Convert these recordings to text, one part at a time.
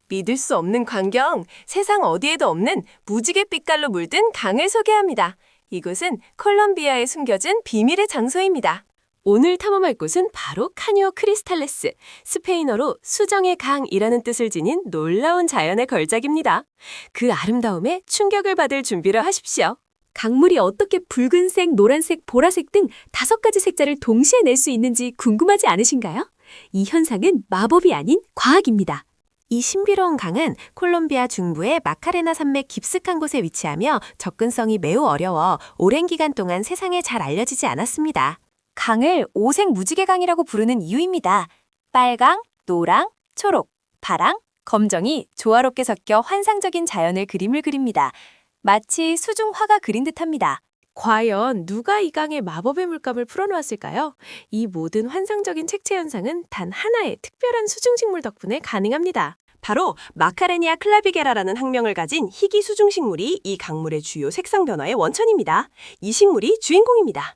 믿을 수 없는 광경, 세상 어디에도 없는 무지개 빛깔로 물든 강을 소개합니다. 이곳은 콜롬비아에 숨겨진 비밀의 장소입니다. 오늘 탐험할 곳은 바로 카니오 크리스탈레스, 스페인어로 수정의 강이라는 뜻을 지닌 놀라운 자연의 걸작입니다. 그 아름다움에 충격을 받을 준비를 하십시오. 강물이 어떻게 붉은색, 노란색, 보라색 등 5가지 색깔을 동시에 낼 수 있는지 궁금하지 않으신가요? 이 현상은 마법이 아닌 과학입니다. 이 신비로운 강은 콜롬비아 중부의 마카레나 산맥 깊숙한 곳에 위치하며 접근성이 매우 어려워 오랜 기간 동안 세상에 잘 알려지지 않았습니다. 강을 오색 무지개강이라고 부르는 이유입니다. 빨강, 노랑, 초록, 파랑, 검정이 조화롭게 섞여 환상적인 자연의 그림을 그립니다. 마치 수중 화가 그린 듯합니다. 과연 누가 이 강에 마법의 물감을 풀어놓았을까요? 이 모든 환상적인 색채 현상은 단 하나의 특별한 수중식물 덕분에 가능합니다. 바로 마카레니아 클라비게라라는 학명을 가진 희귀 수중식물이 이 강물의 주요 색상 변화의 원천입니다. 이 식물이 주인공입니다.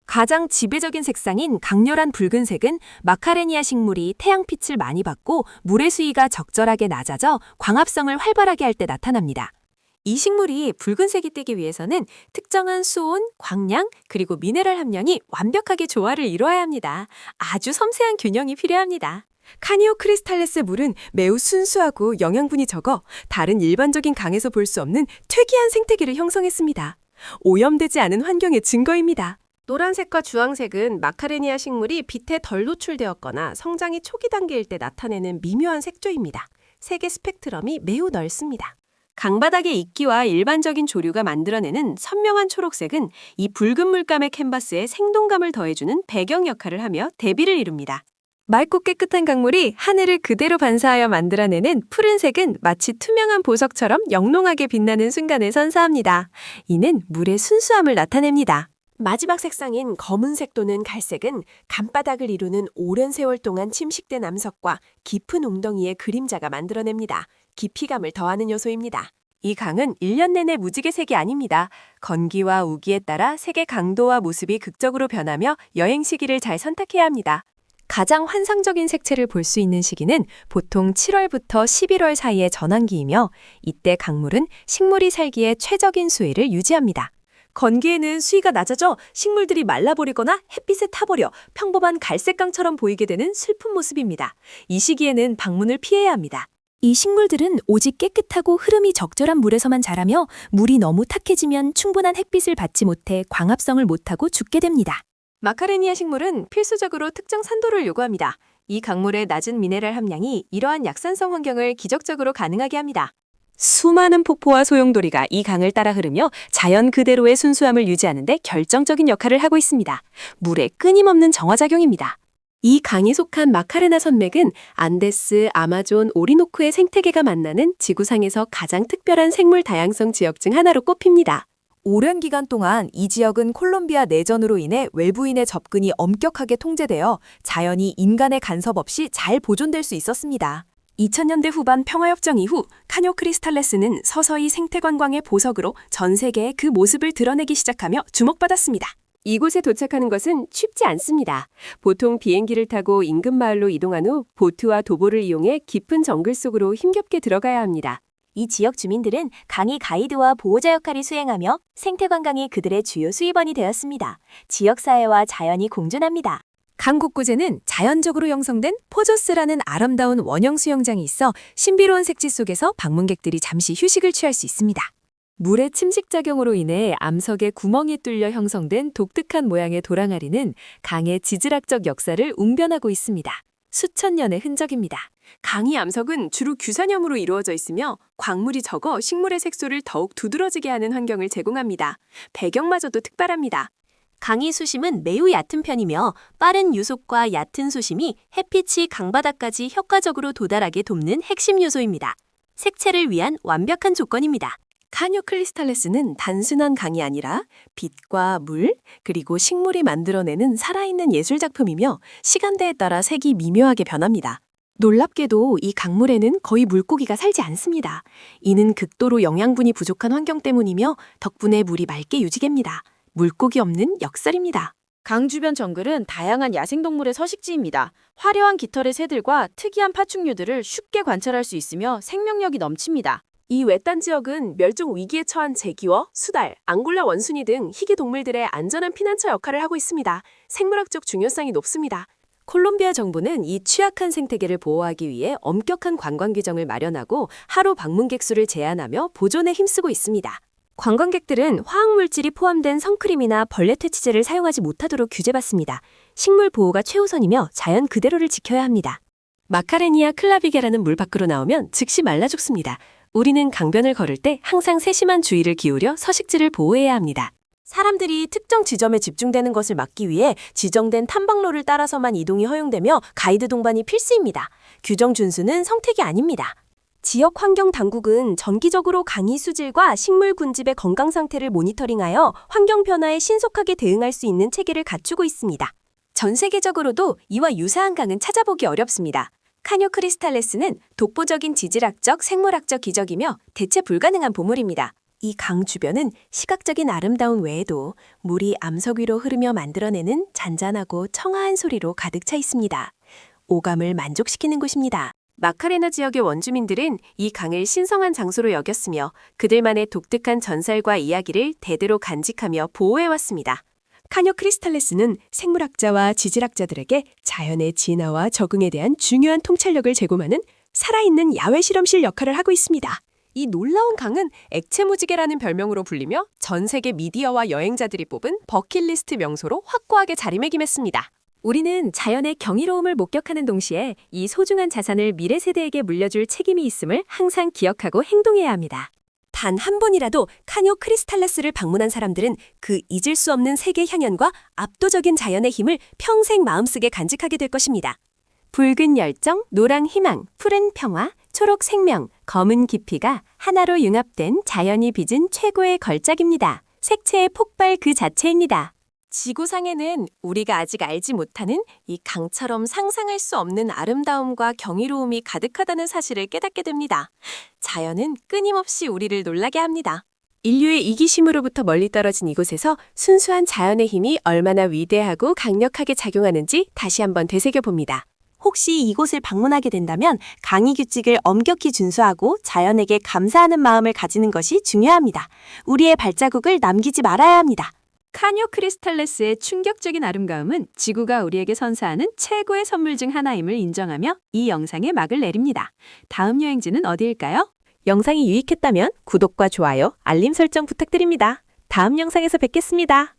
가장 지배적인 색상인 강렬한 붉은색은 마카레니아 식물이 태양빛을 많이 받고 물의 수위가 적절하게 낮아져 광합성을 활발하게 할 때 나타납니다. 이 식물이 붉은색이 띠기 위해서는 특정한 수온, 광량, 그리고 미네랄 함량이 완벽하게 조화를 이루어야 합니다. 아주 섬세한 균형이 필요합니다. 카니오 크리스탈레스 물은 매우 순수하고 영양분이 적어 다른 일반적인 강에서 볼 수 없는 특이한 생태계를 형성했습니다. 오염되지 않은 환경의 증거입니다. 노란색과 주황색은 마카레니아 식물이 빛에 덜 노출되었거나 성장이 초기 단계일 때 나타내는 미묘한 색조입니다. 색의 스펙트럼이 매우 넓습니다. 강바닥의 이끼와 일반적인 조류가 만들어내는 선명한 초록색은 이 붉은 물감의 캔버스에 생동감을 더해주는 배경 역할을 하며 대비를 이룹니다. 맑고 깨끗한 강물이 하늘을 그대로 반사하여 만들어내는 푸른색은 마치 투명한 보석처럼 영롱하게 빛나는 순간을 선사합니다. 이는 물의 순수함을 나타냅니다. 마지막 색상인 검은색 또는 갈색은 강바닥을 이루는 오랜 세월 동안 침식된 암석과 깊은 웅덩이의 그림자가 만들어냅니다. 깊이감을 더하는 요소입니다. 이 강은 1년 내내 무지개색이 아닙니다. 건기와 우기에 따라 색의 강도와 모습이 극적으로 변하며 여행 시기를 잘 선택해야 합니다. 가장 환상적인 색채를 볼 수 있는 시기는 보통 7월부터 11월 사이의 전환기이며 이때 강물은 식물이 살기에 최적인 수위를 유지합니다. 건기에는 수위가 낮아져 식물들이 말라버리거나 햇빛에 타버려 평범한 갈색강처럼 보이게 되는 슬픈 모습입니다. 이 시기에는 방문을 피해야 합니다. 이 식물들은 오직 깨끗하고 흐름이 적절한 물에서만 자라며 물이 너무 탁해지면 충분한 햇빛을 받지 못해 광합성을 못하고 죽게 됩니다. 마카레니아 식물은 필수적으로 특정 산도를 요구합니다. 이 강물의 낮은 미네랄 함량이 이러한 약산성 환경을 기적적으로 가능하게 합니다. 수많은 폭포와 소용돌이가 이 강을 따라 흐르며 자연 그대로의 순수함을 유지하는 데 결정적인 역할을 하고 있습니다. 물의 끊임없는 정화작용입니다. 이 강이 속한 마카레나 산맥은 안데스, 아마존, 오리노코의 생태계가 만나는 지구상에서 가장 특별한 생물 다양성 지역 중 하나로 꼽힙니다. 오랜 기간 동안 이 지역은 콜롬비아 내전으로 인해 외부인의 접근이 엄격하게 통제되어 자연이 인간의 간섭 없이 잘 보존될 수 있었습니다. 2000년대 후반 평화협정 이후 카니오 크리스탈레스는 서서히 생태관광의 보석으로 전 세계에 그 모습을 드러내기 시작하며 주목받았습니다. 이곳에 도착하는 것은 쉽지 않습니다. 보통 비행기를 타고 인근 마을로 이동한 후 보트와 도보를 이용해 깊은 정글 속으로 힘겹게 들어가야 합니다. 이 지역 주민들은 강의 가이드와 보호자 역할을 수행하며 생태관광이 그들의 주요 수입원이 되었습니다. 지역사회와 자연이 공존합니다. 강 곳곳에는 자연적으로 형성된 포조스라는 아름다운 원형 수영장이 있어 신비로운 색지 속에서 방문객들이 잠시 휴식을 취할 수 있습니다. 물의 침식작용으로 인해 암석에 구멍이 뚫려 형성된 독특한 모양의 도랑아리는 강의 지질학적 역사를 웅변하고 있습니다. 수천 년의 흔적입니다. 강의 암석은 주로 규산염으로 이루어져 있으며 광물이 적어 식물의 색소를 더욱 두드러지게 하는 환경을 제공합니다. 배경마저도 특별합니다. 강의 수심은 매우 얕은 편이며 빠른 유속과 얕은 수심이 햇빛이 강바닥까지 효과적으로 도달하게 돕는 핵심 요소입니다. 색채를 위한 완벽한 조건입니다. 카니오 크리스탈레스는 단순한 강이 아니라 빛과 물, 그리고 식물이 만들어내는 살아있는 예술작품이며 시간대에 따라 색이 미묘하게 변합니다. 놀랍게도 이 강물에는 거의 물고기가 살지 않습니다. 이는 극도로 영양분이 부족한 환경 때문이며 덕분에 물이 맑게 유지됩니다. 물고기 없는 역설입니다. 강 주변 정글은 다양한 야생동물의 서식지입니다. 화려한 깃털의 새들과 특이한 파충류들을 쉽게 관찰할 수 있으며 생명력이 넘칩니다. 이 외딴 지역은 멸종 위기에 처한 제기어, 수달, 앙골라 원숭이 등 희귀 동물들의 안전한 피난처 역할을 하고 있습니다. 생물학적 중요성이 높습니다. 콜롬비아 정부는 이 취약한 생태계를 보호하기 위해 엄격한 관광 규정을 마련하고 하루 방문객 수를 제한하며 보존에 힘쓰고 있습니다. 관광객들은 화학물질이 포함된 선크림이나 벌레 퇴치제를 사용하지 못하도록 규제받습니다. 식물 보호가 최우선이며 자연 그대로를 지켜야 합니다. 마카레니아 클라비게라는 물 밖으로 나오면 즉시 말라 죽습니다. 우리는 강변을 걸을 때 항상 세심한 주의를 기울여 서식지를 보호해야 합니다. 사람들이 특정 지점에 집중되는 것을 막기 위해 지정된 탐방로를 따라서만 이동이 허용되며 가이드 동반이 필수입니다. 규정 준수는 성택이 아닙니다. 지역 환경 당국은 정기적으로 강의 수질과 식물 군집의 건강 상태를 모니터링하여 환경 변화에 신속하게 대응할 수 있는 체계를 갖추고 있습니다. 전 세계적으로도 이와 유사한 강은 찾아보기 어렵습니다. 카뇨 크리스탈레스는 독보적인 지질학적, 생물학적 기적이며 대체 불가능한 보물입니다. 이 강 주변은 시각적인 아름다움 외에도 물이 암석 위로 흐르며 만들어내는 잔잔하고 청아한 소리로 가득 차 있습니다. 오감을 만족시키는 곳입니다. 마카레나 지역의 원주민들은 이 강을 신성한 장소로 여겼으며 그들만의 독특한 전설과 이야기를 대대로 간직하며 보호해왔습니다. 카뇨 크리스탈레스는 생물학자와 지질학자들에게 자연의 진화와 적응에 대한 중요한 통찰력을 제공하는 살아있는 야외 실험실 역할을 하고 있습니다. 이 놀라운 강은 액체무지개라는 별명으로 불리며 전 세계 미디어와 여행자들이 뽑은 버킷리스트 명소로 확고하게 자리매김했습니다. 우리는 자연의 경이로움을 목격하는 동시에 이 소중한 자산을 미래 세대에게 물려줄 책임이 있음을 항상 기억하고 행동해야 합니다. 단 한 번이라도 카뇨 크리스탈레스를 방문한 사람들은 그 잊을 수 없는 세계 향연과 압도적인 자연의 힘을 평생 마음속에 간직하게 될 것입니다. 붉은 열정, 노랑 희망, 푸른 평화, 초록 생명, 검은 깊이가 하나로 융합된 자연이 빚은 최고의 걸작입니다. 색채의 폭발 그 자체입니다. 지구상에는 우리가 아직 알지 못하는 이 강처럼 상상할 수 없는 아름다움과 경이로움이 가득하다는 사실을 깨닫게 됩니다. 자연은 끊임없이 우리를 놀라게 합니다. 인류의 이기심으로부터 멀리 떨어진 이곳에서 순수한 자연의 힘이 얼마나 위대하고 강력하게 작용하는지 다시 한번 되새겨봅니다. 혹시 이곳을 방문하게 된다면 강의 규칙을 엄격히 준수하고 자연에게 감사하는 마음을 가지는 것이 중요합니다. 우리의 발자국을 남기지 말아야 합니다. 카뇨 크리스탈레스의 충격적인 아름다움은 지구가 우리에게 선사하는 최고의 선물 중 하나임을 인정하며 이 영상에 막을 내립니다. 다음 여행지는 어디일까요? 영상이 유익했다면 구독과 좋아요, 알림 설정 부탁드립니다. 다음 영상에서 뵙겠습니다.